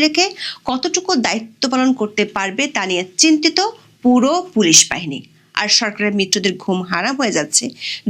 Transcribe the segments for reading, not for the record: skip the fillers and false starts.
রেখে কতটুকু দায়িত্ব পালন করতে পারবে তা নিয়ে চিন্তিত পুরো পুলিশ বাহিনী। আর সরকারের মিত্রদের ঘুম হারাম হয়ে যাচ্ছে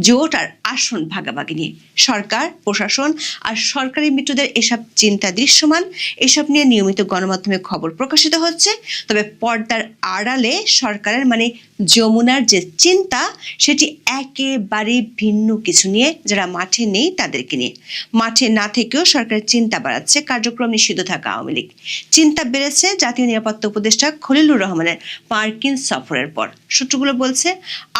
জোট আর আসন ভাগাভাগি নিয়ে। সরকার, প্রশাসন আর সরকারি মিত্রদের এসব চিন্তা দৃশ্যমান, এসব নিয়ে নিয়মিত গণমাধ্যমে খবর প্রকাশিত হচ্ছে। তবে পর্দার আড়ালে সরকারের মানে যমুনার যে চিন্তা সেটি একেবারে ভিন্ন কিছু নিয়ে, যারা মাঠে নেই তাদেরকে নিয়ে। মাঠে না থেকেও সরকারের চিন্তা বাড়াচ্ছে কার্যক্রম নিষিদ্ধ থাকা আওয়ামী লীগ। চিন্তা বেড়েছে জাতীয় নিরাপত্তা উপদেষ্টা খলিলুর রহমানের মার্কিন সফরের পর। সূত্রগুলো বলছে,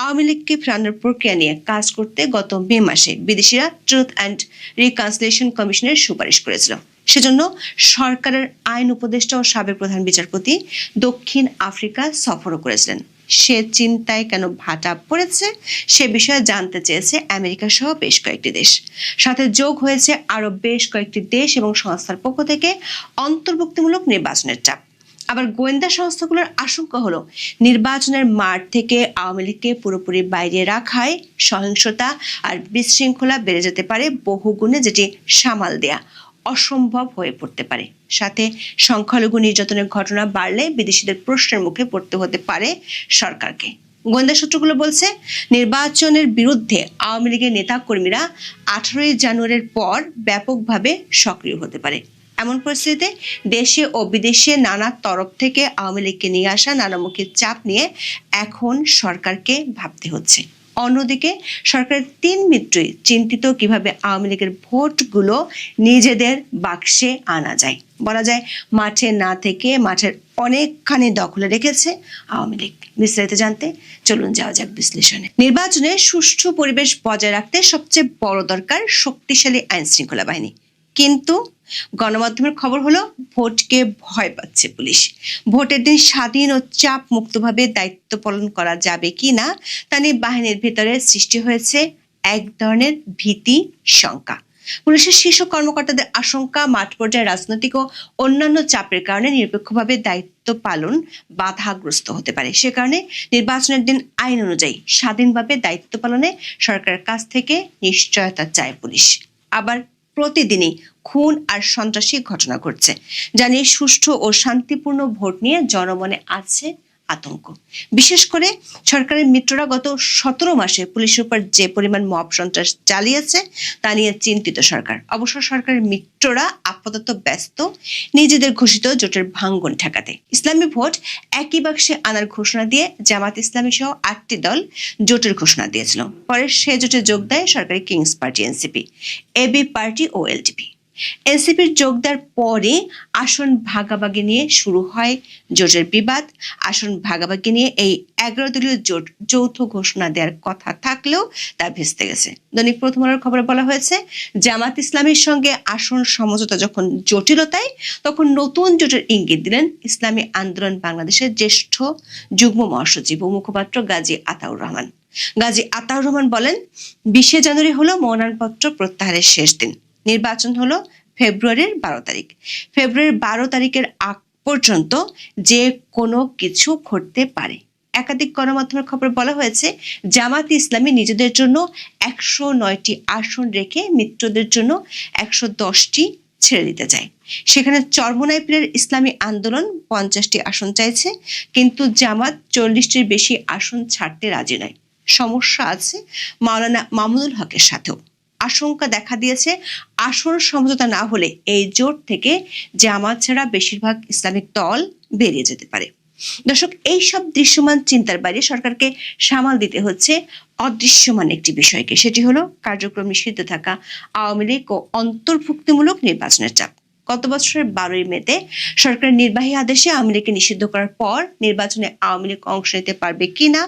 আওয়ামী লীগকে ফেরানোর প্রক্রিয়া নিয়ে কাজ করতে গত মে মাসে বিদেশিরা ট্রুথ অ্যান্ড রিকনসিলিয়েশন কমিশনের সুপারিশ করেছিল। সেজন্য সরকারের আইন উপদেষ্টা ও সাবেক প্রধান বিচারপতি দক্ষিণ আফ্রিকা সফরও করেছিলেন। সে চিন্তায় কেন ভাটা পড়েছে সে বিষয়ে জানতে চেয়েছে আমেরিকা সহ বেশ কয়েকটি দেশ। সাথে যোগ হয়েছে আরো বেশ কয়েকটি দেশ এবং সংস্থার পক্ষ থেকে অন্তর্ভুক্তিমূলক নির্বাচনের চাপ। আবার গোয়েন্দা সংস্থাগুলোর আশঙ্কা হলো নির্বাচনের মাঠ থেকে আওয়ামী লীগকে পুরোপুরি বাইরে রাখায় সহিংসতা আর বিশৃঙ্খলা বেড়ে যেতে পারে বহুগুণে, যেটি সামাল দেয়া অসম্ভব হয়ে পড়তে পারে। সাথে সংখ্যালঘু নির্যাতনের ঘটনা বাড়লে বিদেশিদের প্রশ্নের মুখে পড়তে হতে পারে সরকারকে। গোয়েন্দা সূত্রগুলো বলছে, নির্বাচনের বিরুদ্ধে আওয়ামী লীগের নেতা কর্মীরা 18 জানুয়ারির পর ব্যাপকভাবে সক্রিয় হতে পারে। এমন পরিস্থিতিতে দেশে ও বিদেশে নানা তরফ থেকে আওয়ামী লীগকে নিয়ে আসা নানামুখী চাপ নিয়ে এখন সরকারকে ভাবতে হচ্ছে। অন্যদিকে সরকারের 3 মিত্রই চিন্তিত কিভাবে আওয়ামী লীগের ভোটগুলো নিজেদের বাক্সে আনা যায়। বলা যায় মাঠে না থেকে মাঠের অনেকখানি দখলে রেখেছে আওয়ামী লীগ। বিস্তারিত জানতে চলুন যাওয়া যাক বিশ্লেষণে। নির্বাচনে সুষ্ঠু পরিবেশ বজায় রাখতে সবচেয়ে বড় দরকার শক্তিশালী আইন শৃঙ্খলা বাহিনী। কিন্তু গণমাধ্যমের খবর হলো ভোটকে ভয় পাচ্ছে পুলিশ। ভোটের দিন স্বাধীন ও চাপ মুক্তভাবে দায়িত্ব পালন করা যাবে কি না তা নিয়ে বাহিনীর ভেতরে সৃষ্টি হয়েছে এক ধরনের ভীতি, শঙ্কা। পুলিশের শীর্ষ কর্মকর্তাদের আশঙ্কা মাঠ পর্যায়ে রাজনৈতিক ও অন্যান্য চাপের কারণে নিরপেক্ষভাবে দায়িত্ব পালন বাধাগ্রস্ত হতে পারে। সে কারণে নির্বাচনের দিন আইন অনুযায়ী স্বাধীনভাবে দায়িত্ব পালনে সরকারের কাছ থেকে নিশ্চয়তা চায় পুলিশ। আবার প্রতিদিনই খুন আর সন্ত্রাসী ঘটনা ঘটছে, যা নিয়ে সুষ্ঠু ও শান্তিপূর্ণ ভোট নিয়ে জনমনে আছে আতঙ্ক। বিশেষ করে সরকারের মিত্ররা গত 17 মাসে পুলিশের উপর যে পরিমাণ মব সন্ত্রাস চালিয়েছে তা নিয়ে চিন্তিত সরকার। অবশ্য সরকারের মিত্ররা আপাতত ব্যস্ত নিজেদের ঘোষিত জোটের ভাঙ্গন ঠেকাতে। ইসলামী ভোট একই বাক্সে আনার ঘোষণা দিয়ে জামাত ইসলামী সহ 8টি দল জোটের ঘোষণা দিয়েছিল। পরে সে জোটে যোগ দেয় সরকারি king's party, NCP, AB party ও এলডিপি। এনসিপির যোগ দেওয়ার পরে আসন ভাগাভাগি নিয়ে শুরু হয় জোটের বিবাদ। আসন ভাগাভাগি নিয়ে এই 11 দলীয় জোট যৌথ ঘোষণা দেওয়ার কথা থাকলেও তা ভেস্তে গেছে। দৈনিক প্রথম আলোর খবরে বলা হয়েছে, জামাত ইসলামীর সঙ্গে আসন সমঝোতা যখন জটিলতায়, তখন নতুন জোটের ইঙ্গিত দিলেন ইসলামী আন্দোলন বাংলাদেশের জ্যেষ্ঠ যুগ্ম মহাসচিব ও মুখপাত্র গাজী আতাউর রহমান। গাজী আতাউর রহমান বলেন, 20 জানুয়ারি হলো মনোনয়নপত্র প্রত্যাহারের শেষ দিন। নির্বাচন হলো ফেব্রুয়ারির 12 তারিখ। ফেব্রুয়ারির 12 তারিখের আগ পর্যন্ত যে কোনো কিছু ঘটতে পারে। একাধিক গণমাধ্যমের খবরে বলা হয়েছে, জামাত ইসলামী নিজেদের জন্য 109টি আসন রেখে মিত্রদের জন্য 110টি ছেড়ে দিতে চায়। সেখানে চরমোনাই পীরের ইসলামী আন্দোলন 50টি আসন চাইছে, কিন্তু জামাত 40টির বেশি আসন ছাড়তে রাজি নয়। সমস্যা আছে মাওলানা মামুনুল হকের সাথেও। আশঙ্কা দেখা দিয়েছে আসন সমঝোতা না হলে এই জোট থেকে জামাত ছাড়া বেশিরভাগ ইসলামিক দল বেরিয়ে যেতে পারে। দর্শক, এইসব দৃশ্যমান চিন্তার বাইরে সরকারকে সামাল দিতে হচ্ছে অদৃশ্যমান একটি বিষয়কে। সেটি হলো কার্যক্রম নিষিদ্ধ থাকা আওয়ামী লীগ ও অন্তর্ভুক্তিমূলক নির্বাচনের চাপ। গত বছরের 12 মেতে সরকারের নির্বাহী আদেশে আওয়ামী লীগকে নিষিদ্ধ করার পর নির্বাচনে আওয়ামী লীগ অংশ নিতে পারবে কিনা,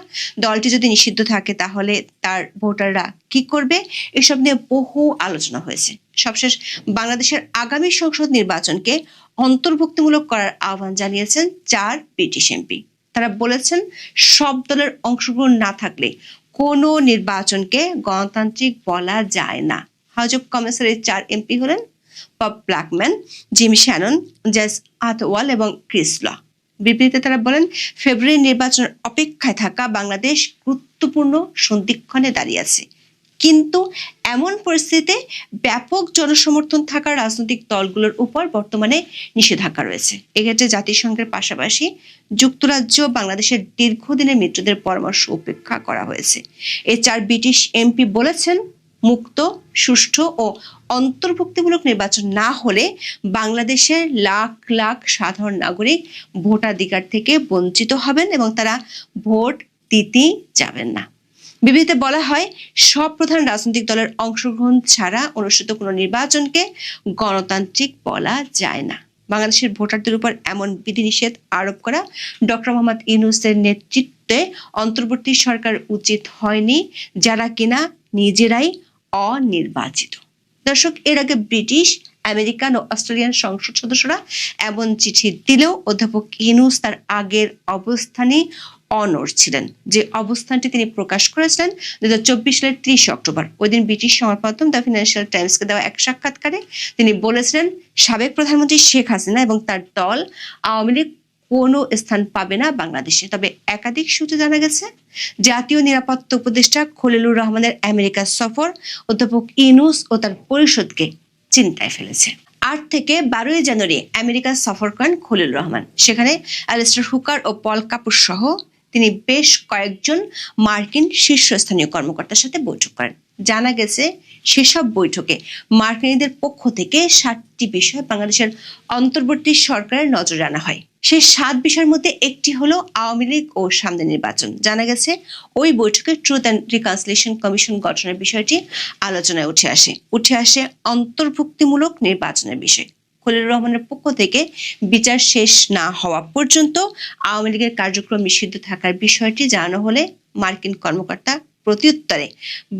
দলটি যদি নিষিদ্ধ থাকে তাহলে তার ভোটাররা কি করবে, এসব নিয়ে বহু আলোচনা হয়েছে। সবশেষ বাংলাদেশের আগামী সংসদ নির্বাচনকে অন্তর্ভুক্তিমূলক করার আহ্বান জানিয়েছেন 4 ব্রিটিশ এমপি। তারা বলেছেন, সব দলের অংশগ্রহণ না থাকলে কোনো নির্বাচনকে গণতান্ত্রিক বলা যায় না। হাউস অব কমন্সের এই 4 এমপি হলেন Bob Blackman, Jim Shannon, Jas Athwal এবং ক্রিস ল। বিবৃতিতে তারা বলেন, ফেব্রুয়ারি নির্বাচনের অপেক্ষায় থাকা বাংলাদেশ গুরুত্বপূর্ণ সন্ধিক্ষণে দাঁড়িয়ে আছে। কিন্তু এমন পরিস্থিতিতে ব্যাপক জনসমর্থন থাকা রাজনৈতিক দলগুলোর উপর বর্তমানে নিষেধাজ্ঞা রয়েছে। এক্ষেত্রে জাতিসংঘের পাশাপাশি যুক্তরাজ্য বাংলাদেশের দীর্ঘদিনের মিত্রদের পরামর্শ উপেক্ষা করা হয়েছে। এই 4 ব্রিটিশ এমপি বলেছেন, মুক্ত, সুষ্ঠু ও অন্তর্ভুক্তিমূলক নির্বাচন না হলে বাংলাদেশের লাখ লাখ সাধারণ নাগরিক ভোটাধিকার থেকে বঞ্চিত হবেন এবং তারা ভোট দিতেই যাবেন না। বিবৃতিতে বলা হয়, সব প্রধান রাজনৈতিক দলের অংশগ্রহণ ছাড়া অনুষ্ঠিত কোনো নির্বাচনকে গণতান্ত্রিক বলা যায় না। বাংলাদেশের ভোটারদের উপর এমন বিধিনিষেধ আরোপ করা ডক্টর মোহাম্মদ ইউনূসের নেতৃত্বে অন্তর্বর্তী সরকার উচিত হয়নি, যারা কিনা নিজেরাই অনির্বাচিত। দর্শক, এর আগে ব্রিটিশ, আমেরিকান ও অস্ট্রেলিয়ান সংসদ সদস্যরা এমন চিঠি দিলেও অধ্যাপক ইউনূস তার আগের অবস্থানে অনড় ছিলেন। যে অবস্থানটি তিনি প্রকাশ করেছিলেন 2024 সালের 30 অক্টোবর। ওই দিন ব্রিটিশ সংবাদমাধ্যম দ্য ফিনান্সিয়াল টাইমসকে দেওয়া এক সাক্ষাৎকারে তিনি বলেছিলেন, সাবেক প্রধানমন্ত্রী শেখ হাসিনা এবং তার দল আওয়ামী লীগ কোনো স্থান পাবে না বাংলাদেশে। তবে একাধিক সূত্রে জানা গেছে, জাতীয় নিরাপত্তা উপদেষ্টা খলিলুর রহমানের আমেরিকা সফর অধ্যাপক ইউনূস ও তার পরিষদকে চিন্তায় ফেলেছে। 8 থেকে 12 জানুয়ারি আমেরিকা সফর করেন খলিলুর রহমান। সেখানে অ্যালিস্টার হুকার ও পল কাপুর সহ তিনি বেশ কয়েকজন মার্কিন শীর্ষস্থানীয় কর্মকর্তার সাথে বৈঠক করেন। জানা গেছে, সেসব বৈঠকে মার্কিনীদের পক্ষ থেকে 7টি বিষয় বাংলাদেশের অন্তর্বর্তী সরকারের নজরে আনা হয়। সেই 7 বিষয়ের মধ্যে একটি হলো আওয়ামী লীগ ও সামনে নির্বাচন। জানা গেছে, ওই বৈঠকে ট্রুথ অ্যান্ড রিকনসিলিয়েশন কমিশন গঠনের বিষয়টি আলোচনায় উঠে আসে অন্তর্ভুক্তিমূলক নির্বাচনের বিষয়। খলিলুর রহমানের পক্ষ থেকে বিচার শেষ না হওয়া পর্যন্ত আওয়ামী লীগের কার্যক্রম নিষিদ্ধ থাকার বিষয়টি জানানো হলে মার্কিন কর্মকর্তা প্রত্যুত্তরে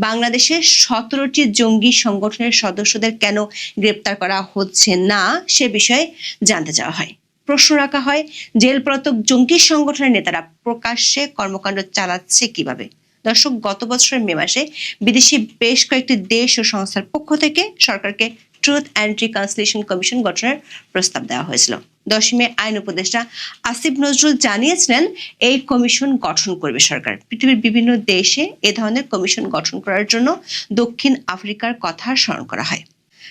বাংলাদেশের 17টি জঙ্গি সংগঠনের সদস্যদের কেন গ্রেপ্তার করা হচ্ছে না সে বিষয়ে জানতে চাওয়া হয়। প্রশ্ন রাখা হয়, জেলপলাতক জঙ্গি সংগঠনের নেতারা প্রকাশ্যে কর্মকাণ্ড চালাচ্ছে কিভাবে? দর্শক, গত বছরের মে মাসে বিদেশি বেশ কয়েকটি দেশ ও সংস্থার পক্ষ থেকে সরকারকে ট্রুথ অ্যান্ড রিকনসিলিয়েশন কমিশন গঠনের প্রস্তাব দেওয়া হয়েছিল। 10 মে আইন উপদেষ্টা আসিফ নজরুল জানিয়েছিলেন, এই কমিশন গঠন করবে সরকার। পৃথিবীর বিভিন্ন দেশে এ ধরনের কমিশন গঠন করার জন্য দক্ষিণ আফ্রিকার কথা স্মরণ করা হয়।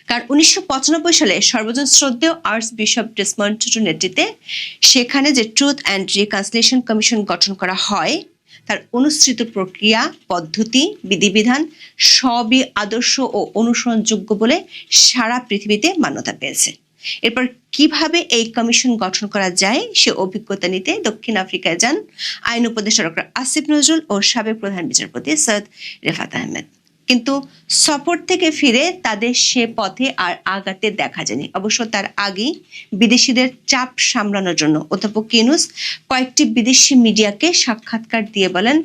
কারণ 1995 সালে সর্বজন শ্রদ্ধেয় আর্চ বিশপ ডেসমন্ড টুটুর নেতৃত্বে সেখানে যে ট্রুথ অ্যান্ড রিকনসিলিয়েশন কমিশন গঠন করা হয়, তার অনুসৃত প্রক্রিয়া, পদ্ধতি, বিধিবিধান সবই আদর্শ ও অনুসরণযোগ্য বলে সারা পৃথিবীতে মান্যতা পেয়েছে। এরপর কিভাবে এই কমিশন গঠন করা যায় সে অভিজ্ঞতা নিতে দক্ষিণ আফ্রিকায় যান আইন উপদেষ্টা ডক্টর আসিফ নজরুল ও সাবেক প্রধান বিচারপতি সৈয়দ রেফাত আহমেদ। কিন্তু সফর থেকে ফিরে তাদের সে পথে আর আগাতে দেখা যায়নি। অবশ্য তার আগেই বিদেশিদের চাপ সামলানোর জন্য অধ্যাপক ইউনূস কয়েকটি বিদেশি মিডিয়াকে সাক্ষাৎকার দিয়ে বলেন,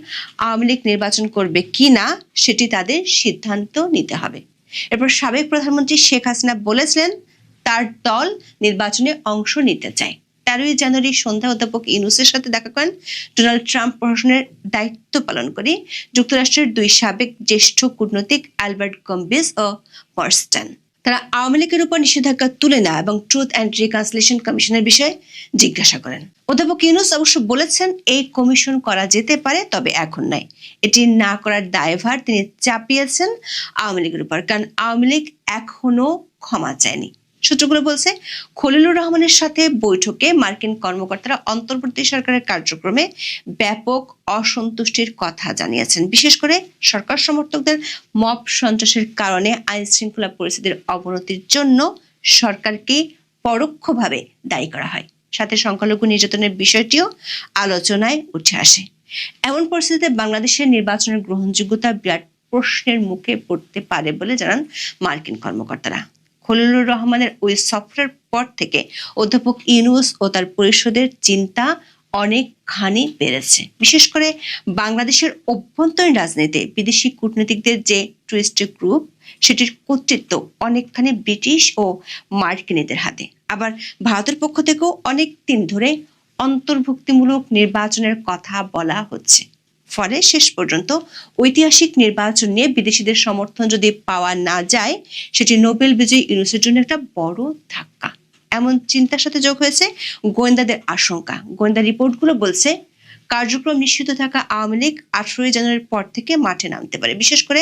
আওয়ামী লীগ নির্বাচন করবে কি না সেটি তাদের সিদ্ধান্ত নিতে হবে। এরপর সাবেক প্রধানমন্ত্রী শেখ হাসিনা বলেছিলেন, তার দল নির্বাচনে অংশ নিতে চায়। 13 জানুয়ারি সন্ধ্যা অধ্যাপক ইউনূসের সাথে দেখা করেন ডোনাল্ড ট্রাম্প প্রশাসনের দায়িত্ব পালনকারী যুক্তরাষ্ট্রের 2 সাবেক জ্যেষ্ঠ কূটনৈতিক অ্যালবার্ট গম্বিজ ও ফরস্টান। তারা আওয়ামী লীগের উপর নিষেধাজ্ঞা তুলে নেওয়া এবং ট্রুথ অ্যান্ড রিকনসিলিয়েশন কমিশনের বিষয়ে জিজ্ঞাসা করেন। অধ্যাপক ইউনূস অবশ্য বলেছেন, এই কমিশন করা যেতে পারে, তবে এখন নয়। এটি না করার দায়ভার তিনি চাপিয়েছেন আওয়ামী লীগের উপর, কারণ আওয়ামী লীগ এখনো ক্ষমা চায়নি। সূত্রগুলো বলছে, খলিলুর রহমানের সাথে বৈঠকে মার্কিন কর্মকর্তারা অন্তর্বর্তী সরকারের কার্যক্রমে ব্যাপক অসন্তুষ্টির কথা জানিয়েছেন। বিশেষ করে সরকার সমর্থকদের মব সন্ত্রাসের কারণে আইন শৃঙ্খলা পরিস্থিতির অবনতির জন্য সরকারকে পরোক্ষভাবে দায়ী করা হয়। সাথে সংখ্যালঘু নির্যাতনের বিষয়টিও আলোচনায় উঠে আসে। এমন পরিস্থিতিতে বাংলাদেশের নির্বাচনের গ্রহণযোগ্যতা বিরাট প্রশ্নের মুখে পড়তে পারে বলে জানান মার্কিন কর্মকর্তারা। খলিলুর রহমানের ওই সফরের পর থেকে অধ্যাপক ইউনূস ও তার পরিষদের চিন্তা অনেকখানি বেড়েছে। বিশেষ করে বাংলাদেশের অভ্যন্তরীণ রাজনীতিতে বিদেশি কূটনীতিকদের যে টুইস্ট গ্রুপ, সেটির কর্তৃত্ব অনেকখানি ব্রিটিশ ও মার্কিনীদের হাতে। আবার ভারতের পক্ষ থেকেও অনেক দিন ধরে অন্তর্ভুক্তিমূলক নির্বাচনের কথা বলা হচ্ছে। ফলে শেষ পর্যন্ত ঐতিহাসিক নির্বাচন নিয়ে বিদেশিদের সমর্থন যদি পাওয়া না যায়, সেটি নোবেল বিজয়ী ইউনূসের জন্য একটা বড় ধাক্কা। এমন চিন্তার সাথে যোগ হয়েছে গোয়েন্দাদের আশঙ্কা। গোয়েন্দা রিপোর্টগুলো বলছে, কার্যক্রম নিষিদ্ধ থাকা আওয়ামী লীগ 18 জানুয়ারির পর থেকে মাঠে নামতে পারে। বিশেষ করে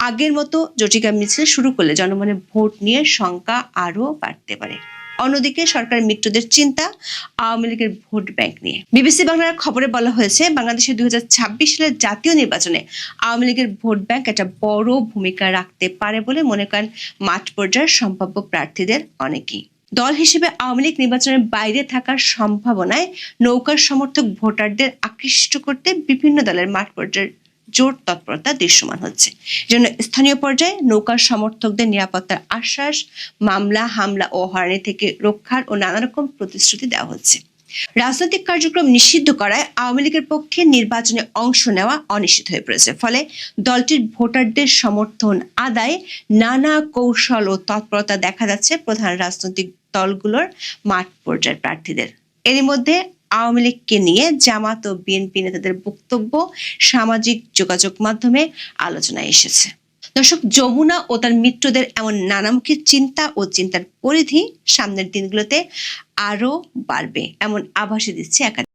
আগের মতো জটিকা মিছিল শুরু করলে জনমনে ভোট নিয়ে শঙ্কা আরও বাড়তে পারে। অন্যদিকে সরকারের মিত্রদের চিন্তা আওয়ামী লীগের ভোট ব্যাংক নিয়ে। বিবিসি বাংলার খবরে বলা হয়েছে, বাংলাদেশে 2026 সালের জাতীয় নির্বাচনে আওয়ামী লীগের ভোট ব্যাংক একটা বড় ভূমিকা রাখতে পারে বলে মনে করেন মাঠ পর্যায়ের সম্ভাব্য প্রার্থীদের অনেকেই। দল হিসেবে আওয়ামী লীগ নির্বাচনের বাইরে থাকার সম্ভাবনায় নৌকার সমর্থক ভোটারদের আকৃষ্ট করতে বিভিন্ন দলের মাঠ পর্যায়ের জোর তৎপরতা দৃশ্যমান হচ্ছে। জন্য স্থানীয় পর্যায়ে নৌকার সমর্থকদের নিরাপত্তার আশ্বাস, মামলা, হামলা ও হয়রানি থেকে রক্ষার ও নানা রকম প্রতিশ্রুতি দেওয়া হচ্ছে। রাজনৈতিক কার্যক্রম নিষিদ্ধ করায় আওয়ামী লীগের পক্ষে নির্বাচনে অংশ নেওয়া অনিশ্চিত হয়ে পড়েছে। ফলে দলটির ভোটারদের সমর্থন আদায়ে নানা কৌশল ও তৎপরতা দেখা যাচ্ছে প্রধান রাজনৈতিক দলগুলোর মাঠ পর্যায়ের প্রার্থীদের। এরই মধ্যে আওয়ামী লীগকে নিয়ে জামাত ও বিএনপি নেতাদের বক্তব্য সামাজিক যোগাযোগ মাধ্যমে আলোচনায় এসেছে। দর্শক, যমুনা ও তার মিত্রদের এমন নানামুখী চিন্তা ও চিন্তার পরিধি সামনের দিনগুলোতে আরো বাড়বে এমন আভাসই দিচ্ছে একাধিক